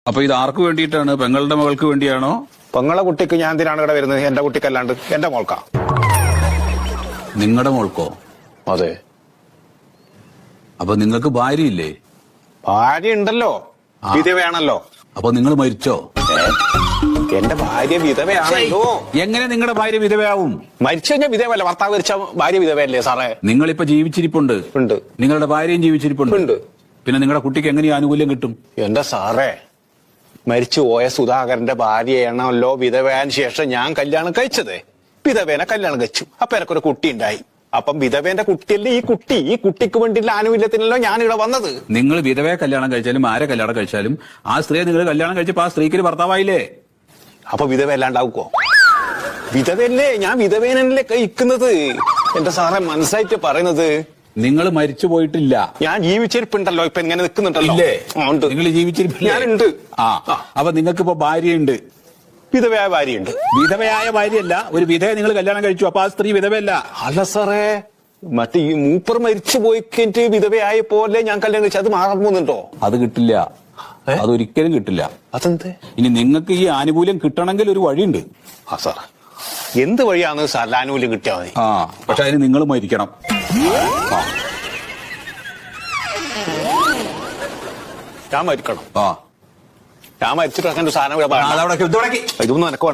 അപ്പൊ ഇത് ആർക്ക് വേണ്ടിയിട്ടാണ്? പെങ്ങളുടെ മകൾക്ക് വേണ്ടിയാണോ? പെങ്ങളെ കുട്ടിക്ക് ഞാൻ എന്തിനാണ് ഇവിടെ വരുന്നത്? എന്റെ കുട്ടിക്കല്ലാണ്ട് എന്റെ മോൾക്കാ. നിങ്ങളുടെ മോൾക്കോ? അതെ. അപ്പൊ നിങ്ങൾക്ക് ഭാര്യയില്ലേ? ഭാര്യ ഉണ്ടല്ലോ, വിധവയാണല്ലോ. അപ്പൊ നിങ്ങൾ മരിച്ചോ? എന്റെ ഭാര്യ വിധവയാണല്ലോ. എങ്ങനെ നിങ്ങളുടെ ഭാര്യ വിധവയാവും? മരിച്ചു കഴിഞ്ഞാൽ വിധവല്ല, ഭർത്താവ് മരിച്ച ഭാര്യ വിധവയല്ലേ സാറേ? നിങ്ങളിപ്പോ ജീവിച്ചിരിപ്പുണ്ട്. ഉണ്ട്. നിങ്ങളുടെ ഭാര്യയും ജീവിച്ചിരിപ്പുണ്ട്. ഉണ്ട്. പിന്നെ നിങ്ങളുടെ കുട്ടിക്ക് എങ്ങനെ ഈ ആനുകൂല്യം കിട്ടും? എന്റെ സാറേ, മരിച്ചു പോയ സുധാകരന്റെ ഭാര്യയാണല്ലോ വിധവയാന് ശേഷം ഞാൻ കല്യാണം കഴിച്ചത്. വിധവേനെ കല്യാണം കഴിച്ചു. അപ്പൊ എനക്കൊരു കുട്ടി ഉണ്ടായി. അപ്പം വിധവേന്റെ കുട്ടിയല്ലേ ഈ കുട്ടി. ഈ കുട്ടിക്ക് വേണ്ടിയുള്ള ആനുകൂല്യത്തിനല്ലോ ഞാൻ ഇവിടെ വന്നത്. നിങ്ങൾ വിധവയെ കല്യാണം കഴിച്ചാലും ആരെ കല്യാണം കഴിച്ചാലും ആ സ്ത്രീയെ നിങ്ങൾ കല്യാണം കഴിച്ചപ്പോ ആ സ്ത്രീക്ക് ഭർത്താവായില്ലേ? അപ്പൊ വിധവ അല്ലാണ്ടാവുക്കോ? വിധവയല്ലേ, ഞാൻ വിധവേനല്ലേ കഴിക്കുന്നത്. എന്റെ സാറേ, മനസ്സായിട്ട് പറയുന്നത്. നിങ്ങൾ മരിച്ചു പോയിട്ടില്ല. ഞാൻ ജീവിച്ചിരിപ്പുണ്ടല്ലോ, ഇപ്പൊ ഇങ്ങനെ നിൽക്കുന്നുണ്ടല്ലോ. ഉണ്ട്. നിങ്ങൾ ജീവിച്ചിരിപ്പില്ല. ഞാനുണ്ട്. അപ്പൊ നിങ്ങൾക്ക് ഇപ്പൊ ഭാര്യയുണ്ട്. വിധവയായ ഭാര്യയുണ്ട്. വിധവയായ ഭാര്യയല്ല, ഒരു വിധവയെ നിങ്ങൾ കല്യാണം കഴിച്ചു. അപ്പൊ ആ സ്ത്രീ വിധവയല്ല. അല്ല സാറേ, മറ്റേ ഈ മൂപ്പർ മരിച്ചു പോയിക്കിട്ട് വിധവയായ പോലെ ഞാൻ കല്യാണം കഴിച്ചു. അത് മാറാൻ പോകുന്നുണ്ടോ? അത് കിട്ടില്ല. അതൊരിക്കലും കിട്ടില്ല. അതെന്ത്? ഇനി നിങ്ങൾക്ക് ഈ ആനുകൂല്യം കിട്ടണമെങ്കിൽ ഒരു വഴിയുണ്ട്. സാർ, എന്ത് വഴിയാണ് സാർ ആനുകൂല്യം കിട്ടിയാൽ മതി? പക്ഷെ അതിന് നിങ്ങൾ മരിക്കണം. ഞാൻ മരിക്കണം. ഞാൻ മരിച്ചിട്ട് സാധനം ഇതൊന്നും എനക്ക്